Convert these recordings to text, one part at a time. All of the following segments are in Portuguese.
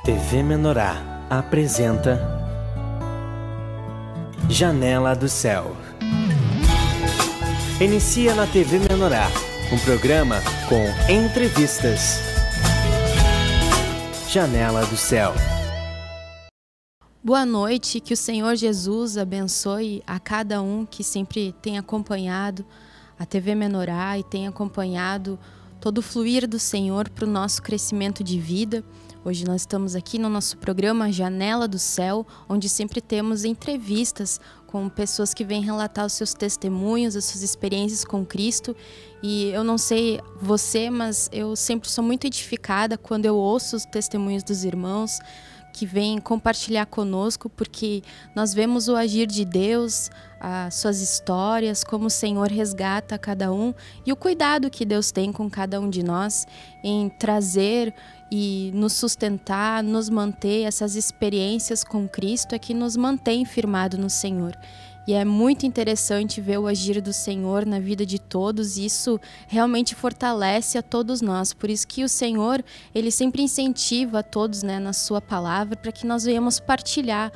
TV Menorá apresenta Janela do Céu. Inicia na TV Menorá um programa com entrevistas. Janela do Céu. Boa noite, que o Senhor Jesus abençoe a cada um que sempre tem acompanhado a TV Menorá e tem acompanhado todo o fluir do Senhor para o nosso crescimento de vida. Hoje nós estamos aqui no nosso programa Janela do Céu, onde sempre temos entrevistas com pessoas que vêm relatar os seus testemunhos, as suas experiências com Cristo. E eu não sei você, mas eu sempre sou muito edificada quando eu ouço os testemunhos dos irmãos que vêm compartilhar conosco, porque nós vemos o agir de Deus, as suas histórias, como o Senhor resgata cada um e o cuidado que Deus tem com cada um de nós em trazer e nos sustentar, nos manter. Essas experiências com Cristo é que nos mantém firmado no Senhor. E é muito interessante ver o agir do Senhor na vida de todos, e isso realmente fortalece a todos nós. Por isso que o Senhor, Ele sempre incentiva a todos, na sua palavra, para que nós venhamos partilhar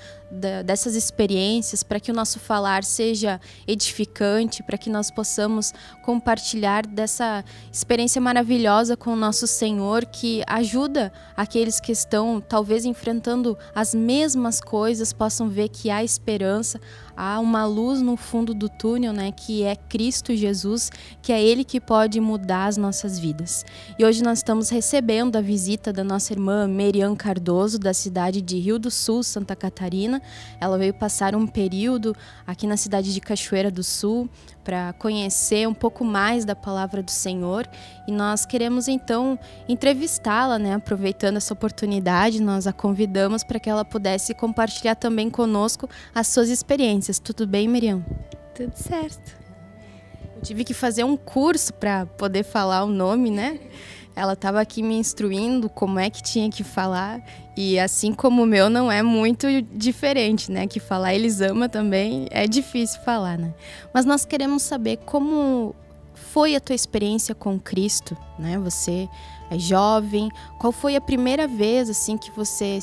dessas experiências, para que o nosso falar seja edificante, para que nós possamos compartilhar dessa experiência maravilhosa com o nosso Senhor, que ajuda aqueles que estão talvez enfrentando as mesmas coisas, possam ver que há esperança, há uma luz no fundo do túnel, que é Cristo Jesus, que é Ele que pode mudar as nossas vidas. E hoje nós estamos recebendo a visita da nossa irmã Merian Cardoso, da cidade de Rio do Sul, Santa Catarina. Ela veio passar um período aqui na cidade de Cachoeira do Sul para conhecer um pouco mais da palavra do Senhor, e nós queremos então entrevistá-la, aproveitando essa oportunidade. Nós a convidamos para que ela pudesse compartilhar também conosco as suas experiências. Tudo bem, Miriam? Tudo certo. Eu tive que fazer um curso para poder falar o nome, Ela estava aqui me instruindo como é que tinha que falar, e assim como o meu não é muito diferente, Que falar Elisama também é difícil falar, Mas nós queremos saber como foi a tua experiência com Cristo, Você é jovem, qual foi a primeira vez, assim, que você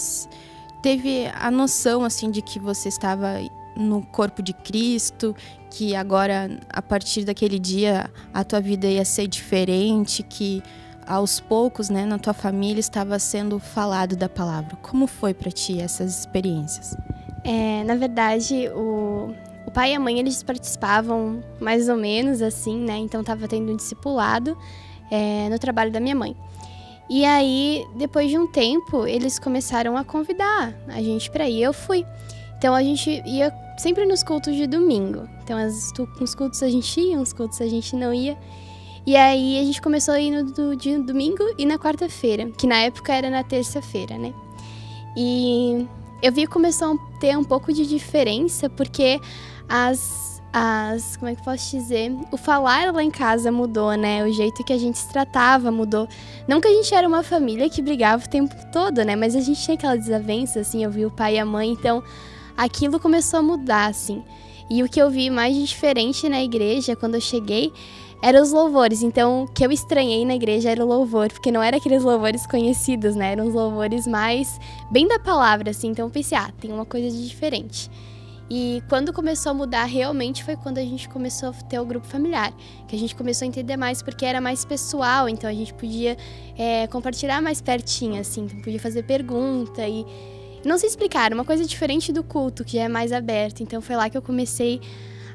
teve a noção, assim, de que você estava no corpo de Cristo, que agora, a partir daquele dia, a tua vida ia ser diferente, que aos poucos, na tua família estava sendo falado da palavra. Como foi para ti essas experiências? Na verdade, o pai e a mãe, eles participavam mais ou menos assim, Então estava tendo um discipulado no trabalho da minha mãe. E aí, depois de um tempo, eles começaram a convidar a gente para ir. Eu fui. Então a gente ia sempre nos cultos de domingo. Então uns cultos a gente ia, uns cultos a gente não ia. E aí a gente começou a ir no domingo e na quarta-feira, que na época era na terça-feira, E eu vi que começou a ter um pouco de diferença, porque como é que eu posso dizer? O falar lá em casa mudou, O jeito que a gente se tratava mudou. Não que a gente era uma família que brigava o tempo todo, Mas a gente tinha aquela desavença, assim, eu vi o pai e a mãe, então aquilo começou a mudar, assim. E o que eu vi mais de diferente na igreja, quando eu cheguei, eram os louvores. Então, o que eu estranhei na igreja era o louvor, porque não era aqueles louvores conhecidos, Eram os louvores mais bem da palavra, assim. Então, eu pensei, tem uma coisa de diferente. E quando começou a mudar, realmente, foi quando a gente começou a ter o grupo familiar, que a gente começou a entender mais, porque era mais pessoal, então a gente podia compartilhar mais pertinho, assim. Então, podia fazer pergunta e não se explicar, era uma coisa diferente do culto, que já é mais aberto. Então, foi lá que eu comecei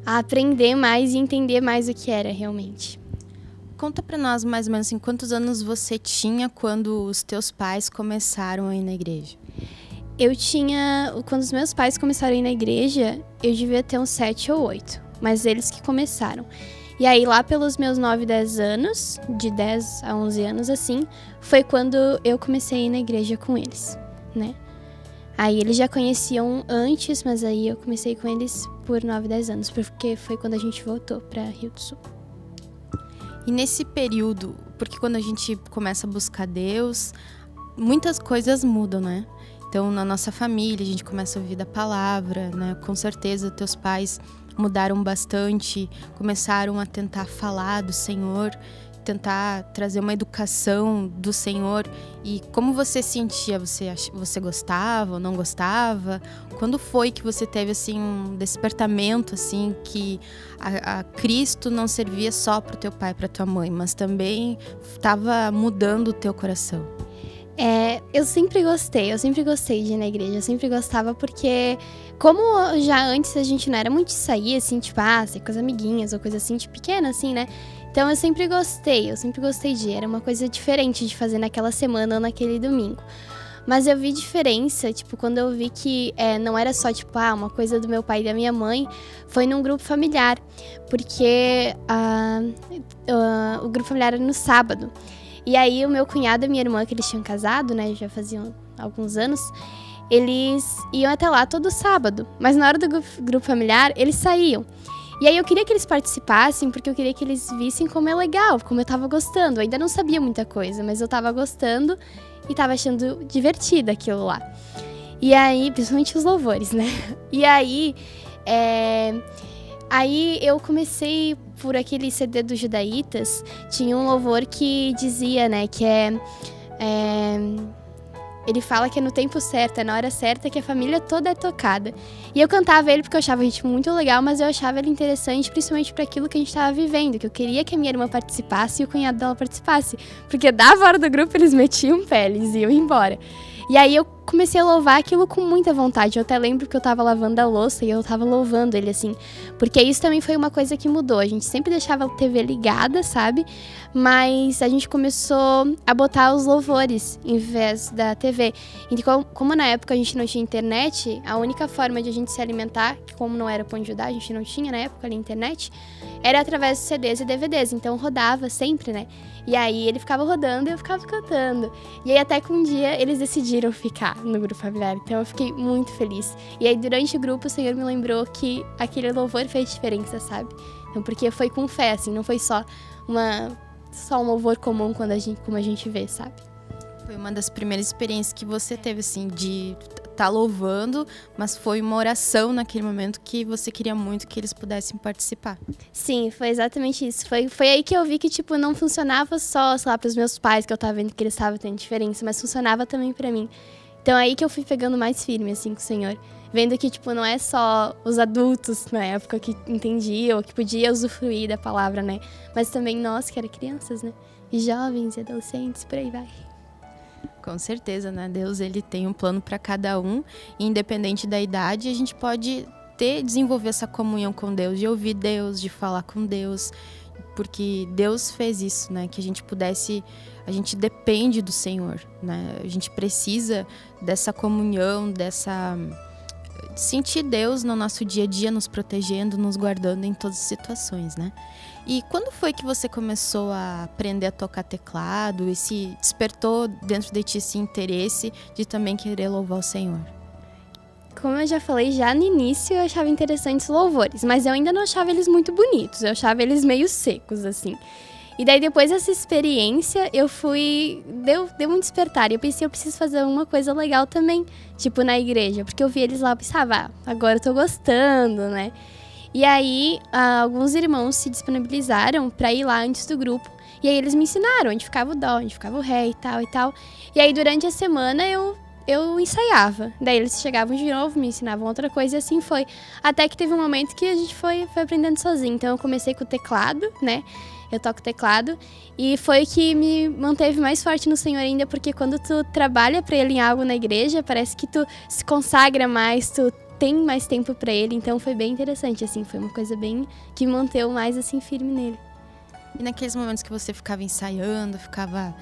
a aprender mais e entender mais o que era realmente. Conta pra nós mais ou menos assim, quantos anos você tinha quando os teus pais começaram a ir na igreja? Quando os meus pais começaram a ir na igreja, eu devia ter uns 7 ou 8, mas eles que começaram. E aí lá pelos meus 9, 10 anos, de 10 a 11 anos assim, foi quando eu comecei a ir na igreja com eles, Aí eles já conheciam antes, mas aí eu comecei com eles por 9, 10 anos, porque foi quando a gente voltou para Rio do Sul. E nesse período, porque quando a gente começa a buscar Deus, muitas coisas mudam, Então, na nossa família, a gente começa a ouvir da palavra, Com certeza, teus pais mudaram bastante, começaram a tentar falar do Senhor. tentar trazer uma educação do Senhor. E como você sentia? Você gostava ou não gostava? Quando foi que você teve assim um despertamento assim que a Cristo não servia só para o teu pai, para tua mãe, mas também estava mudando o teu coração? Eu sempre gostei de ir na igreja, eu sempre gostava porque, como já antes a gente não era muito de sair, assim, tipo, sair com as amiguinhas ou coisa assim, de pequena, assim, né? Então eu sempre gostei de ir, era uma coisa diferente de fazer naquela semana ou naquele domingo. Mas eu vi diferença, tipo, quando eu vi que não era só, tipo, uma coisa do meu pai e da minha mãe, foi num grupo familiar, porque o grupo familiar era no sábado. E aí o meu cunhado e a minha irmã, que eles tinham casado, né, já faziam alguns anos, eles iam até lá todo sábado. Mas na hora do grupo familiar, eles saíam. E aí eu queria que eles participassem, porque eu queria que eles vissem como é legal, como eu tava gostando. Eu ainda não sabia muita coisa, mas eu tava gostando e tava achando divertido aquilo lá. E aí, principalmente os louvores, né? E aí, Aí eu comecei por aquele CD dos Judaítas, tinha um louvor que dizia, né, que ele fala que é no tempo certo, é na hora certa que a família toda é tocada. E eu cantava ele porque eu achava o ritmo muito legal, mas eu achava ele interessante, principalmente para aquilo que a gente estava vivendo, que eu queria que a minha irmã participasse e o cunhado dela participasse. Porque dava hora do grupo, eles metiam o pé, eles iam embora. E aí eu comecei a louvar aquilo com muita vontade. Eu até lembro que eu tava lavando a louça e eu tava louvando ele, assim. Porque isso também foi uma coisa que mudou. A gente sempre deixava a TV ligada, sabe? Mas a gente começou a botar os louvores em vez da TV. Então, como na época a gente não tinha internet, a única forma de a gente se alimentar, que como não era Pão de Judá, a gente não tinha na época ali internet, era através de CDs e DVDs. Então rodava sempre, né? E aí ele ficava rodando e eu ficava cantando. E aí até que um dia eles decidiram ficar no grupo familiar. Então eu fiquei muito feliz. E aí durante o grupo o Senhor me lembrou que aquele louvor fez diferença, sabe? Então, porque foi com fé, assim, não foi só um louvor comum como a gente vê, sabe? Foi uma das primeiras experiências que você teve, assim, de estar louvando, mas foi uma oração naquele momento que você queria muito que eles pudessem participar. Sim, foi exatamente isso. Foi aí que eu vi que, tipo, não funcionava só, sei lá, pros meus pais, que eu tava vendo que eles estavam tendo diferença, mas funcionava também pra mim. Então, aí que eu fui pegando mais firme, assim, com o Senhor. Vendo que, tipo, não é só os adultos na época que entendiam, que podia usufruir da palavra, né? Mas também nós, que eram crianças, né? E jovens e adolescentes, por aí vai. Com certeza, né? Deus, ele tem um plano para cada um, e independente da idade, a gente pode desenvolver essa comunhão com Deus, de ouvir Deus, de falar com Deus, porque Deus fez isso, né? Que a gente depende do Senhor, né? A gente precisa dessa comunhão, sentir Deus no nosso dia a dia, nos protegendo, nos guardando em todas as situações, né? E quando foi que você começou a aprender a tocar teclado e se despertou dentro de ti esse interesse de também querer louvar o Senhor? Como eu já falei, já no início eu achava interessantes os louvores, mas eu ainda não achava eles muito bonitos, eu achava eles meio secos, assim. E daí depois dessa experiência, deu um despertar, e eu pensei, eu preciso fazer uma coisa legal também, tipo na igreja, porque eu vi eles lá e pensava, agora eu tô gostando, né? E aí, alguns irmãos se disponibilizaram pra ir lá antes do grupo. E aí eles me ensinaram onde ficava o dó, onde ficava o ré e tal e tal. E aí durante a semana eu ensaiava. Daí eles chegavam de novo, me ensinavam outra coisa e assim foi. Até que teve um momento que a gente foi aprendendo sozinho. Então eu comecei com o teclado, né? Eu toco teclado. E foi o que me manteve mais forte no Senhor ainda, porque quando tu trabalha pra Ele em algo na igreja, parece que tu se consagra mais, tu tem mais tempo pra Ele, então foi bem interessante, assim, foi uma coisa bem que me manteve mais, assim, firme nele. E naqueles momentos que você ficava ensaiando, ficava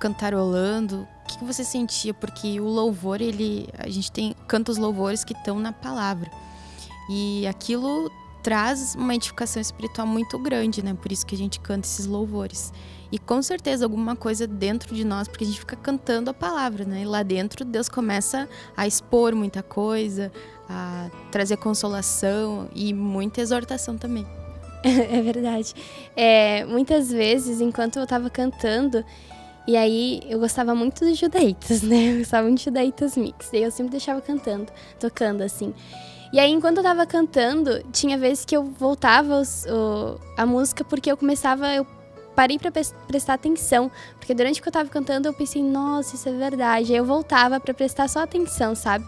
cantarolando, o que você sentia? Porque o louvor, a gente canta os louvores que estão na palavra, e aquilo traz uma edificação espiritual muito grande, né? Por isso que a gente canta esses louvores. E com certeza alguma coisa dentro de nós, porque a gente fica cantando a palavra, né? E lá dentro Deus começa a expor muita coisa, a trazer consolação e muita exortação também. É verdade. Muitas vezes, enquanto eu tava cantando, e aí eu gostava muito dos Judaítas, né? Eu gostava muito de Judaítas Mix. Daí eu sempre deixava tocando assim. E aí, enquanto eu tava cantando, tinha vezes que eu voltava a música porque eu parei pra prestar atenção, porque durante que eu tava cantando eu pensei, nossa, isso é verdade. Aí eu voltava pra prestar só atenção, sabe?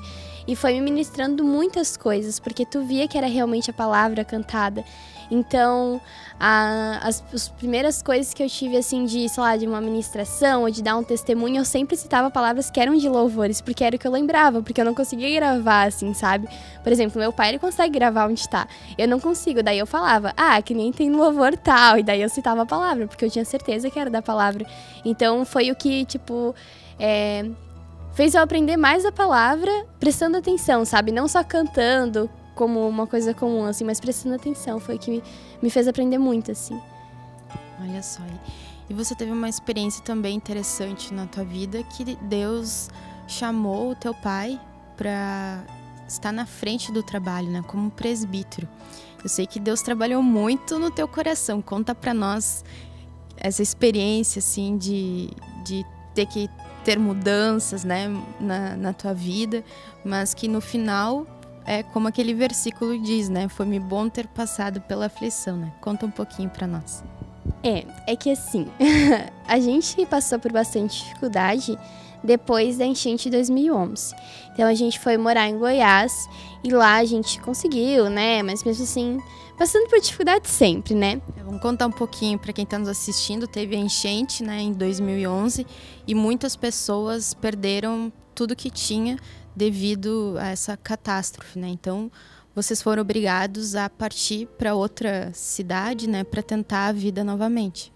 E foi me ministrando muitas coisas, porque tu via que era realmente a palavra cantada. Então, as primeiras coisas que eu tive, assim, de, sei lá, de uma ministração ou de dar um testemunho, eu sempre citava palavras que eram de louvores, porque era o que eu lembrava, porque eu não conseguia gravar, assim, sabe? Por exemplo, meu pai, ele consegue gravar onde tá. Eu não consigo, daí eu falava, que nem tem louvor tal, e daí eu citava a palavra, porque eu tinha certeza que era da palavra. Então, foi o que, tipo, fez eu aprender mais a palavra prestando atenção, sabe? Não só cantando como uma coisa comum, assim, mas prestando atenção. Foi o que me fez aprender muito, assim. Olha só. E você teve uma experiência também interessante na tua vida, que Deus chamou o teu pai para estar na frente do trabalho, né? Como presbítero. Eu sei que Deus trabalhou muito no teu coração. Conta para nós essa experiência, assim, de ter que ter mudanças, né, na tua vida, mas que no final é como aquele versículo diz, né, foi-me bom ter passado pela aflição, né? Conta um pouquinho para nós. É que assim, a gente passou por bastante dificuldade depois da enchente de 2011. Então a gente foi morar em Goiás e lá a gente conseguiu, né, mas mesmo assim, passando por dificuldade sempre, né? Vamos contar um pouquinho para quem está nos assistindo. Teve a enchente, né, em 2011 e muitas pessoas perderam tudo que tinha devido a essa catástrofe, né? Então, vocês foram obrigados a partir para outra cidade, né, para tentar a vida novamente.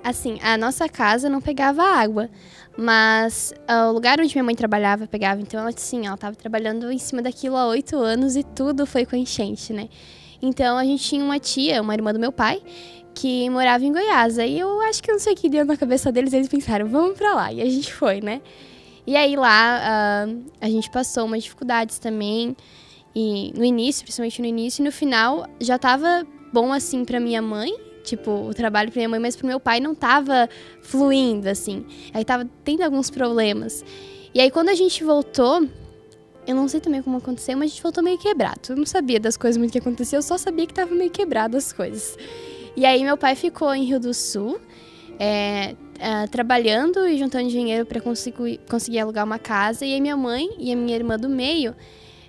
Assim, a nossa casa não pegava água, mas o lugar onde minha mãe trabalhava pegava. Então, ela estava trabalhando em cima daquilo há 8 anos e tudo foi com a enchente, né? Então, a gente tinha uma tia, uma irmã do meu pai, que morava em Goiás. Aí eu acho que não sei o que deu na cabeça deles, eles pensaram, vamos pra lá. E a gente foi, né? E aí lá a gente passou umas dificuldades também. E no início, principalmente no início, e no final já tava bom assim pra minha mãe. Tipo, o trabalho pra minha mãe, mas pro meu pai não tava fluindo, assim. Aí tava tendo alguns problemas. E aí quando a gente voltou, eu não sei também como aconteceu, mas a gente voltou meio quebrado. Eu não sabia das coisas muito que aconteceu, eu só sabia que tava meio quebrado as coisas. E aí meu pai ficou em Rio do Sul, trabalhando e juntando dinheiro para conseguir alugar uma casa. E aí minha mãe e a minha irmã do meio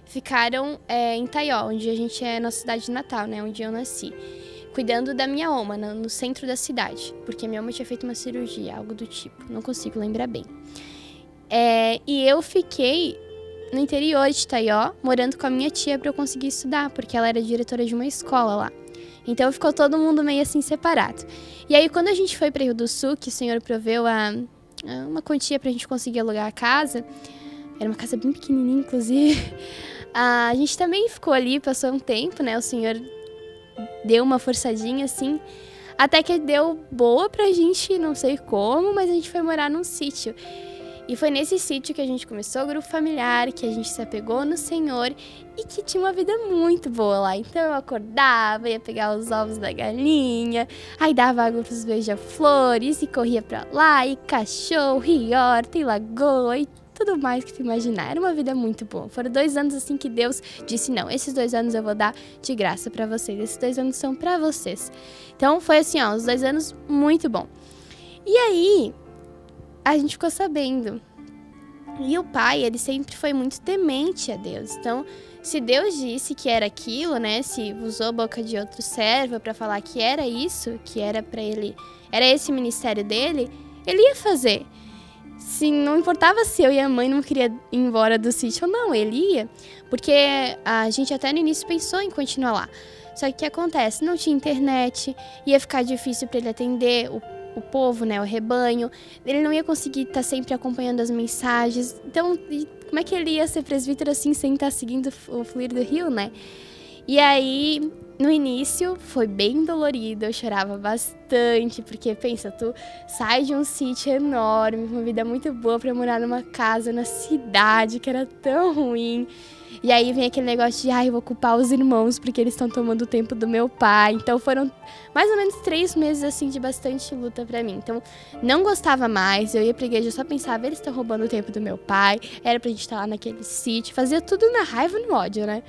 ficaram em Taió, onde a gente é nossa cidade de Natal, né, onde eu nasci, cuidando da minha oma, no centro da cidade, porque minha oma tinha feito uma cirurgia, algo do tipo, não consigo lembrar bem. E eu fiquei no interior de Taió, morando com a minha tia para eu conseguir estudar, porque ela era diretora de uma escola lá. Então ficou todo mundo meio assim separado. E aí quando a gente foi para Rio do Sul, que o senhor proveu uma quantia pra gente conseguir alugar a casa, era uma casa bem pequenininha inclusive, a gente também ficou ali, passou um tempo, né, o senhor deu uma forçadinha assim, até que deu boa pra gente, não sei como, mas a gente foi morar num sítio. E foi nesse sítio que a gente começou o grupo familiar, que a gente se apegou no Senhor e que tinha uma vida muito boa lá. Então eu acordava, ia pegar os ovos da galinha, aí dava água pros beija-flores e corria pra lá, e cachorro, e horta, e lagoa, e tudo mais que tu imaginar. Era uma vida muito boa. Foram 2 anos assim que Deus disse, não, esses 2 anos eu vou dar de graça pra vocês, esses 2 anos são pra vocês. Então foi assim, os 2 anos muito bom. E aí a gente ficou sabendo. E o pai, ele sempre foi muito temente a Deus. Então, se Deus disse que era aquilo, né? Se usou a boca de outro servo para falar que era isso, que era para ele, era esse ministério dele, ele ia fazer. Se não importava se eu e a mãe não queria ir embora do sítio ou não, ele ia. Porque a gente até no início pensou em continuar lá. Só que o que acontece? Não tinha internet, ia ficar difícil para ele atender o povo, né, o rebanho, ele não ia conseguir estar sempre acompanhando as mensagens. Então, como é que ele ia ser presbítero assim sem estar seguindo o fluir do rio, né? E aí, no início, foi bem dolorido, eu chorava bastante, porque pensa, tu sai de um sítio enorme, uma vida muito boa pra morar numa casa na cidade que era tão ruim. E aí vem aquele negócio de, eu vou culpar os irmãos porque eles estão tomando o tempo do meu pai. Então foram mais ou menos 3 meses assim de bastante luta pra mim. Então não gostava mais, eu ia pra igreja, eu só pensava, eles estão roubando o tempo do meu pai, era pra gente estar lá naquele sítio, fazia tudo na raiva e no ódio, né?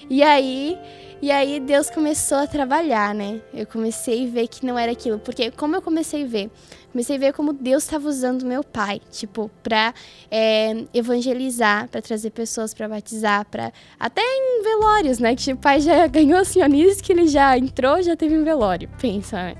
E aí Deus começou a trabalhar, né? Eu comecei a ver que não era aquilo. Porque como eu comecei a ver? Comecei a ver como Deus estava usando meu pai, tipo, pra evangelizar, pra trazer pessoas pra batizar, até em velórios, né? Que o pai já ganhou acionistas, que ele já entrou, já teve um velório, pensa, né?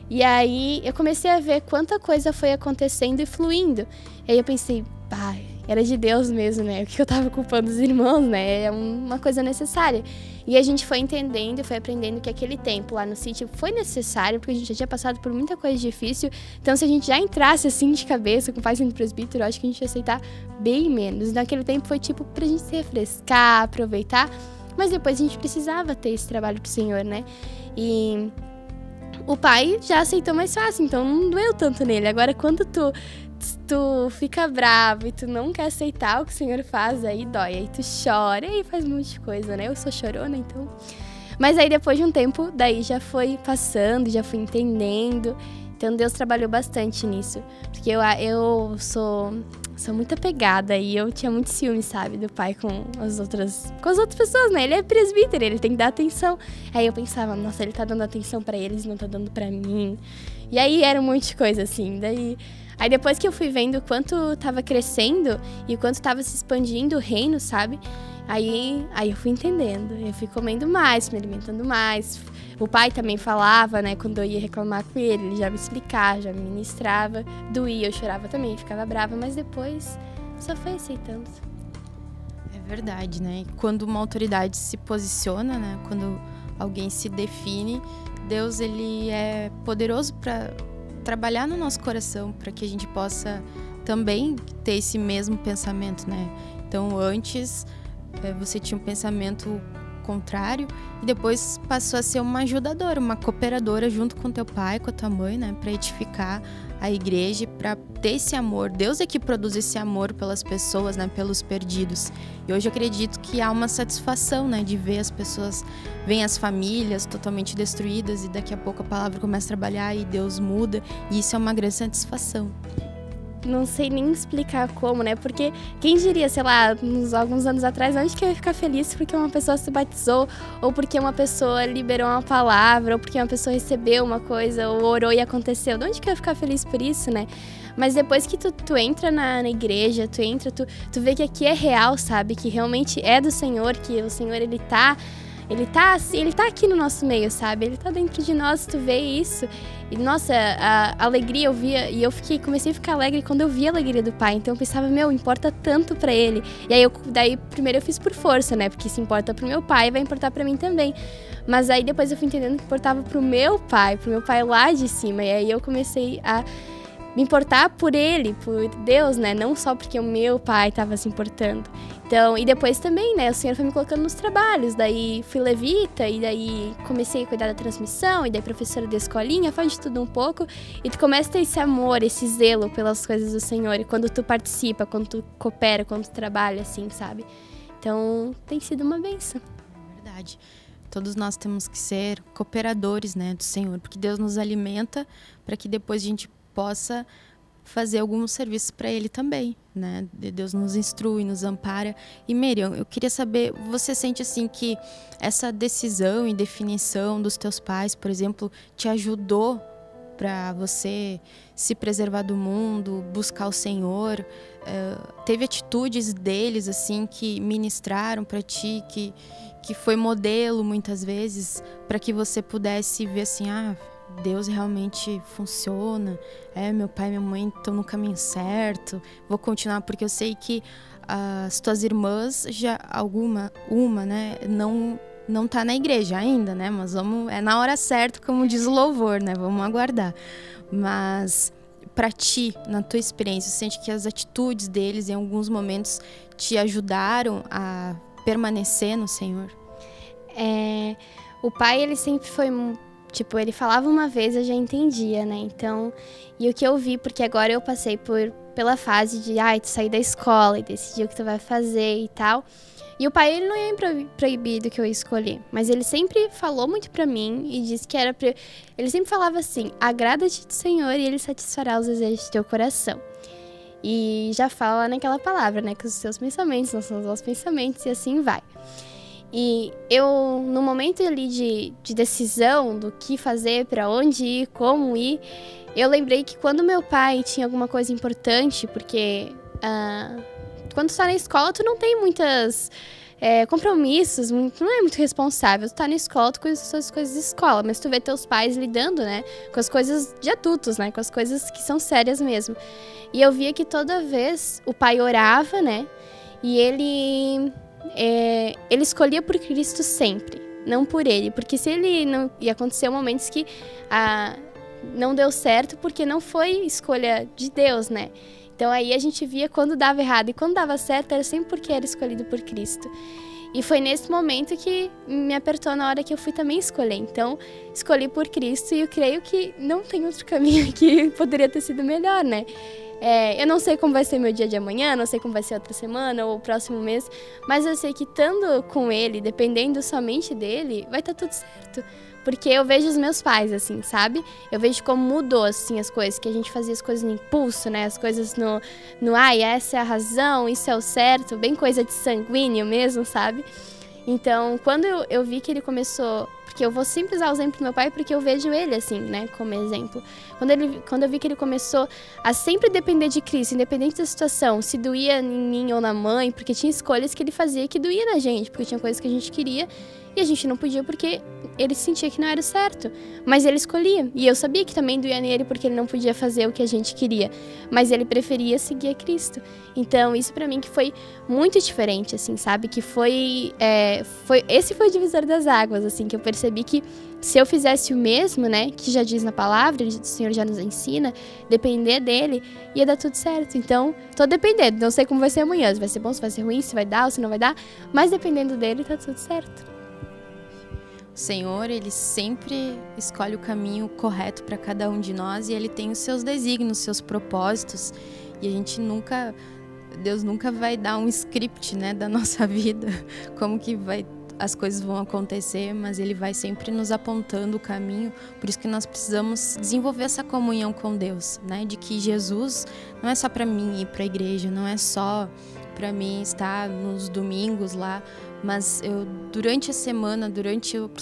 E aí eu comecei a ver quanta coisa foi acontecendo e fluindo. E aí eu pensei, pai, era de Deus mesmo, né? O que eu tava culpando os irmãos, né? É uma coisa necessária. E a gente foi entendendo, foi aprendendo que aquele tempo lá no sítio foi necessário, porque a gente já tinha passado por muita coisa difícil. Então, se a gente já entrasse assim de cabeça com o pai sendo presbítero, eu acho que a gente ia aceitar bem menos. Naquele tempo foi tipo pra gente se refrescar, aproveitar. Mas depois a gente precisava ter esse trabalho pro Senhor, né? E o pai já aceitou mais fácil, então não doeu tanto nele. Agora, quando tu fica bravo e tu não quer aceitar o que o Senhor faz, aí dói, aí tu chora, e aí faz um monte de coisa, né? Eu sou chorona, então... Mas aí depois de um tempo, daí já foi passando, já fui entendendo. Então Deus trabalhou bastante nisso. Porque eu sou muito apegada e eu tinha muito ciúme, sabe, do pai com as outras pessoas, né? Ele é presbítero, ele tem que dar atenção. Aí eu pensava, nossa, ele tá dando atenção pra eles, não tá dando pra mim. E aí era um monte de coisa, assim, Aí depois que eu fui vendo o quanto tava crescendo e o quanto tava se expandindo o reino, sabe? Aí eu fui entendendo, eu fui comendo mais, me alimentando mais. O pai também falava, né, quando eu ia reclamar com ele já me explicava, já me ministrava. Doía, eu chorava também, ficava brava, mas depois só foi aceitando. É verdade, né? Quando uma autoridade se posiciona, né, quando alguém se define, Deus, ele é poderoso para trabalhar no nosso coração, para que a gente possa também ter esse mesmo pensamento, né? Então, antes você tinha um pensamento contrário e depois passou a ser uma ajudadora, uma cooperadora junto com teu pai, com a tua mãe, né? Para edificar a igreja, para ter esse amor. Deus é que produz esse amor pelas pessoas, né? Pelos perdidos. E hoje eu acredito que há uma satisfação, né? De ver as pessoas, vem as famílias totalmente destruídas e daqui a pouco a palavra começa a trabalhar e Deus muda. E isso é uma grande satisfação. Não sei nem explicar como, né? Porque quem diria, sei lá, alguns anos atrás, onde que eu ia ficar feliz porque uma pessoa se batizou, ou porque uma pessoa liberou uma palavra, ou porque uma pessoa recebeu uma coisa, ou orou e aconteceu. De onde que eu ia ficar feliz por isso, né? Mas depois que tu entra na igreja, tu vê que aqui é real, sabe? Que realmente é do Senhor, que o Senhor, ele tá aqui no nosso meio, sabe? Ele tá dentro de nós, tu vê isso. E, nossa, a alegria eu via, e comecei a ficar alegre quando eu vi a alegria do pai. Então eu pensava, importa tanto pra ele. E aí, daí primeiro eu fiz por força, né? Porque se importa pro meu pai, vai importar pra mim também. Mas aí depois eu fui entendendo que importava pro meu pai lá de cima. E aí eu comecei a me importar por ele, por Deus, né? Não só porque o meu pai estava se importando. Então, e depois também, né? O Senhor foi me colocando nos trabalhos. Daí fui levita, e daí comecei a cuidar da transmissão, e daí professora de escolinha, faz de tudo um pouco. E tu começa a ter esse amor, esse zelo pelas coisas do Senhor. E quando tu participa, quando tu coopera, quando tu trabalha, assim, sabe? Então, tem sido uma bênção. É verdade. Todos nós temos que ser cooperadores, né, do Senhor. Porque Deus nos alimenta para que depois a gente possa fazer alguns serviços para Ele também, né? Deus nos instrui, nos ampara. E Miriam, eu queria saber, você sente assim que essa decisão e definição dos teus pais, por exemplo, te ajudou para você se preservar do mundo, buscar o Senhor? Teve atitudes deles assim que ministraram para ti, que foi modelo muitas vezes para que você pudesse ver assim, Deus realmente funciona, meu pai e minha mãe estão no caminho certo, vou continuar, porque eu sei que as tuas irmãs, já uma, né, não tá na igreja ainda, né, mas é na hora certa, como diz o louvor, né, vamos aguardar. Mas para ti, na tua experiência, você sente que as atitudes deles em alguns momentos te ajudaram a permanecer no Senhor? O pai, ele sempre foi... Tipo, ele falava uma vez, eu já entendia, né? Então, e o que eu vi, porque agora eu passei pela fase de, tu sair da escola e decidir o que tu vai fazer e tal. E o pai, ele não ia me proibir do que eu ia escolher. Mas ele sempre falou muito pra mim e disse que era pra... Ele sempre falava assim, agrada-te do Senhor e Ele satisfará os desejos do teu coração. E já fala naquela palavra, né? Que os teus pensamentos não são os nossos pensamentos e assim vai. E eu, no momento ali de decisão do que fazer, para onde ir, como ir, eu lembrei que quando meu pai tinha alguma coisa importante, porque quando tu tá na escola tu não tem muitas compromissos, não é muito responsável. Tu tá na escola, tu cuida das suas coisas de escola, mas tu vê teus pais lidando, né, com as coisas de adultos, né, com as coisas que são sérias mesmo. E eu via que toda vez o pai orava, né, e ele escolhia por Cristo sempre, não por ele, porque se ele não... ia acontecer momentos que não deu certo porque não foi escolha de Deus, né? Então aí a gente via quando dava errado e quando dava certo era sempre porque era escolhido por Cristo. E foi nesse momento que me apertou na hora que eu fui também escolher. Então, escolhi por Cristo e eu creio que não tem outro caminho que poderia ter sido melhor, né? Eu não sei como vai ser meu dia de amanhã, não sei como vai ser outra semana ou o próximo mês, mas eu sei que estando com ele, dependendo somente dele, vai estar tudo certo. Porque eu vejo os meus pais, assim, sabe? Eu vejo como mudou, assim, as coisas, que a gente fazia as coisas no impulso, né? As coisas essa é a razão, isso é o certo, bem coisa de sanguíneo mesmo, sabe? Então, quando eu vi que ele começou... Porque eu vou sempre usar o exemplo do meu pai porque eu vejo ele assim, né, como exemplo. Quando eu vi que ele começou a sempre depender de Cristo, independente da situação, se doía em mim ou na mãe, porque tinha escolhas que ele fazia que doía na gente, porque tinha coisas que a gente queria e a gente não podia porque ele sentia que não era o certo. Mas ele escolhia. E eu sabia que também doía nele porque ele não podia fazer o que a gente queria. Mas ele preferia seguir a Cristo. Então, isso pra mim que foi muito diferente, assim, sabe? Que esse foi o divisor das águas, assim, que eu percebi que se eu fizesse o mesmo, né, que já diz na palavra, o Senhor já nos ensina, depender dele, ia dar tudo certo. Então, tô dependendo, não sei como vai ser amanhã, se vai ser bom, se vai ser ruim, se vai dar ou se não vai dar, mas dependendo dele, tá tudo certo. O Senhor, ele sempre escolhe o caminho correto para cada um de nós e ele tem os seus desígnios, os seus propósitos. E a gente Deus nunca vai dar um script, né, da nossa vida, como que as coisas vão acontecer, mas ele vai sempre nos apontando o caminho. Por isso que nós precisamos desenvolver essa comunhão com Deus, né, de que Jesus não é só para mim ir para a igreja, não é só para mim estar nos domingos lá, mas durante a semana,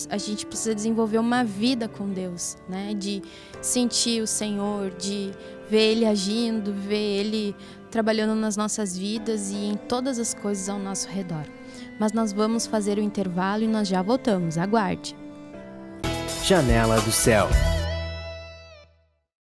a gente precisa desenvolver uma vida com Deus, né? De sentir o Senhor, de ver Ele agindo, ver Ele trabalhando nas nossas vidas e em todas as coisas ao nosso redor. Mas nós vamos fazer o intervalo e nós já voltamos, aguarde. Janela do Céu.